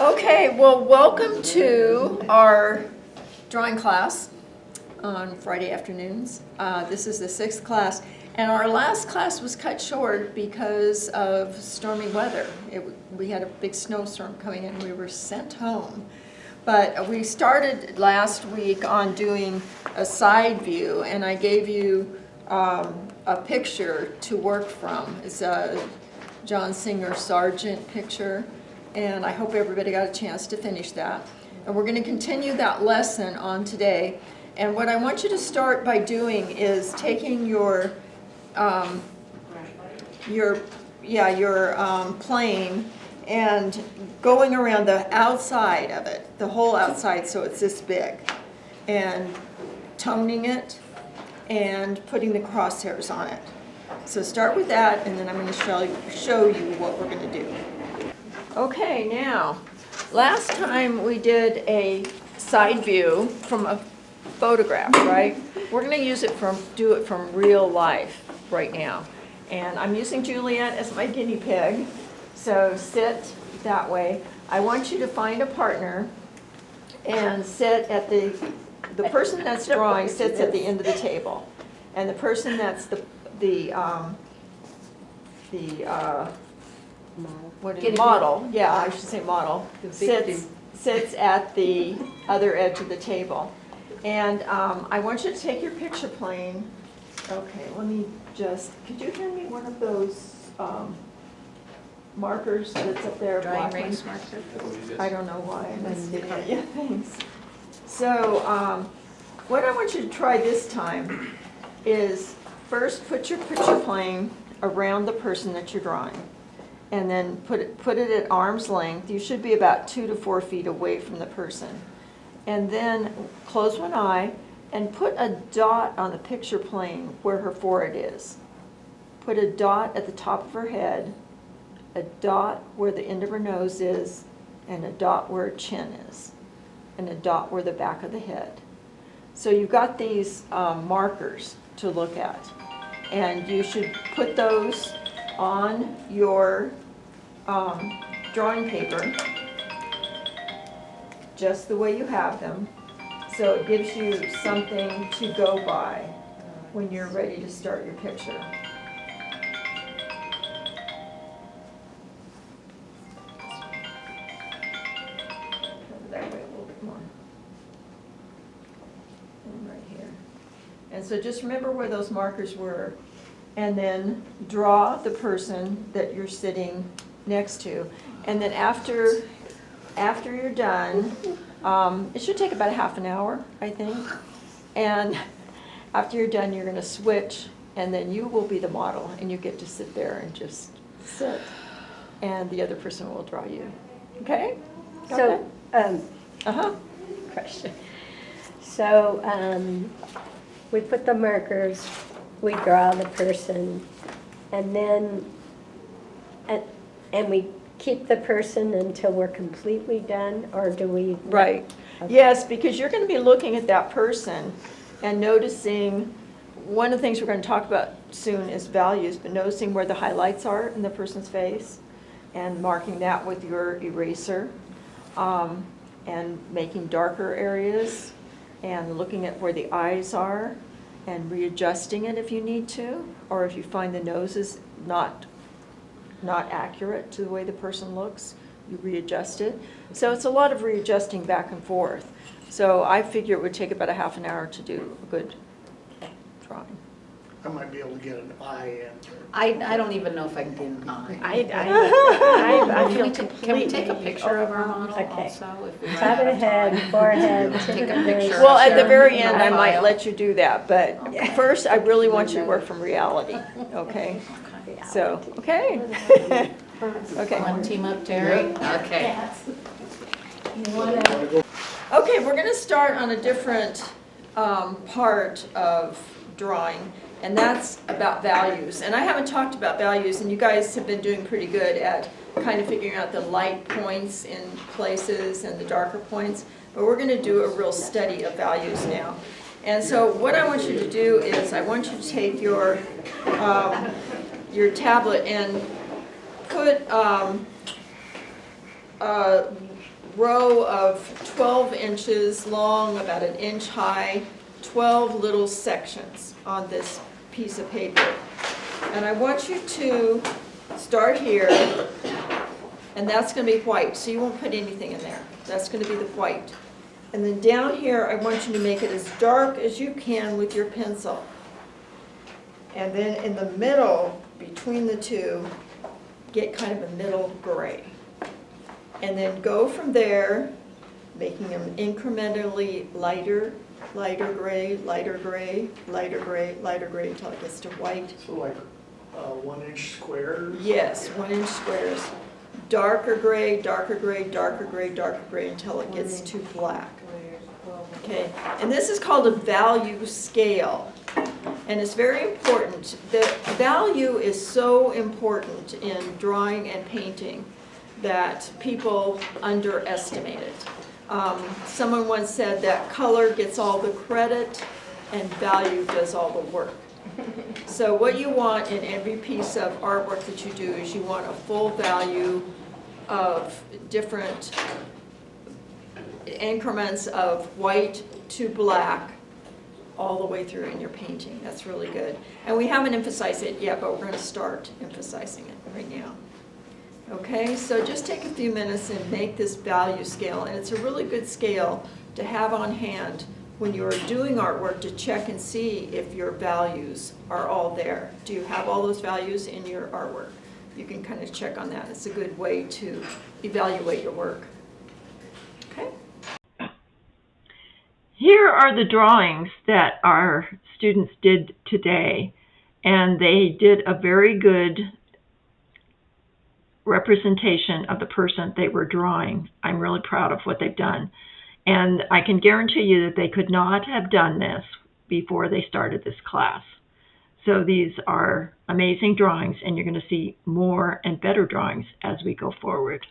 Okay, well, welcome to our drawing class on Friday afternoons. This is the 6th class, and our last class was cut short because of stormy weather. We had a big snowstorm coming in, we were sent home. But we started last week on doing a side view, and I gave you a picture to work from. It's a John Singer Sargent picture, and I hope everybody got a chance to finish that. And we're going to continue that lesson on today. And what I want you to start by doing is taking your plane and going around the outside of it, the whole outside, so it's this big, and toning it and putting the crosshairs on it. So start with that, and then I'm going to show you what we're going to do. Okay, now, last time we did a side view from a photograph, right? We're going to do it from real life right now. And I'm using Juliet as my guinea pig, so sit that way. I want you to find a partner and sit at the person that's drawing sits at the end of the table. And the person that's the model, yeah, I should say model, sits at the other edge of the table. And I want you to take your picture plane. Okay, could you hand me one of those markers that's up there? Dry erase marker? I don't know why. Yeah, thanks. So what I want you to try this time is first put your picture plane around the person that you're drawing, and then put it at arm's length. You should be about 2 to 4 feet away from the person. And then close one eye and put a dot on the picture plane where her forehead is. Put a dot at the top of her head, a dot where the end of her nose is, and a dot where her chin is, and a dot where the back of the head. So you've got these markers to look at, and you should put those on your drawing paper just the way you have them, so it gives you something to go by when you're ready to start your picture. That way a little bit more. And right here. And so just remember where those markers were, and then draw the person that you're sitting next to. And then after you're done, it should take about half an hour, I think. And after you're done, you're going to switch, and then you will be the model, and you get to sit there and just sit, and the other person will draw you. Okay? So, Question. So, we put the markers, we draw the person, and then, and we keep the person until we're completely done, or do we? Right. Okay. Yes, because you're going to be looking at that person and noticing, one of the things we're going to talk about soon is values, but noticing where the highlights are in the person's face and marking that with your eraser, and making darker areas and looking at where the eyes are and readjusting it if you need to, or if you find the nose is not accurate to the way the person looks, you readjust it. So it's a lot of readjusting back and forth. So I figure it would take about a half an hour to do a good drawing. I might be able to get an eye in. I don't even know if I can get an eye. I feel Can we take a picture of our model Okay. also? If we run Top out of the of head, time? forehead, Take tip a of the nose. picture. Well, at the Share very in end, my I might file. let you do that, but first, I really want you to work from reality, okay? So, okay? Okay. Want to team up, Terry? Okay. Okay, we're going to start on a different part of drawing, and that's about values. And I haven't talked about values, and you guys have been doing pretty good at kind of figuring out the light points in places and the darker points, but we're going to do a real study of values now. And so what I want you to do is I want you to take your tablet and put row of 12 inches long, about an inch high, 12 little sections on this piece of paper. And I want you to start here, and that's going to be white, so you won't put anything in there. That's going to be the white. And then down here, I want you to make it as dark as you can with your pencil. And then in the middle, between the two, get kind of a middle gray. And then go from there, making them incrementally lighter, lighter gray, lighter gray, lighter gray, lighter gray, until it gets to white. So like 1 inch squares? Yes, 1 inch squares. Darker gray, darker gray, darker gray, darker gray, until it gets to black. Okay, and this is called a value scale. And it's very important. The value is so important in drawing and painting that people underestimate it. Someone once said that color gets all the credit and value does all the work. So what you want in every piece of artwork that you do is you want a full value of different increments of white to black all the way through in your painting. That's really good. And we haven't emphasized it yet, but we're going to start emphasizing it right now. Okay, so just take a few minutes and make this value scale. And it's a really good scale to have on hand when you're doing artwork to check and see if your values are all there. Do you have all those values in your artwork? You can kind of check on that. It's a good way to evaluate your work. Okay. Here are the drawings that our students did today, and they did a very good representation of the person they were drawing. I'm really proud of what they've done. And I can guarantee you that they could not have done this before they started this class. So these are amazing drawings, and you're going to see more and better drawings as we go forward.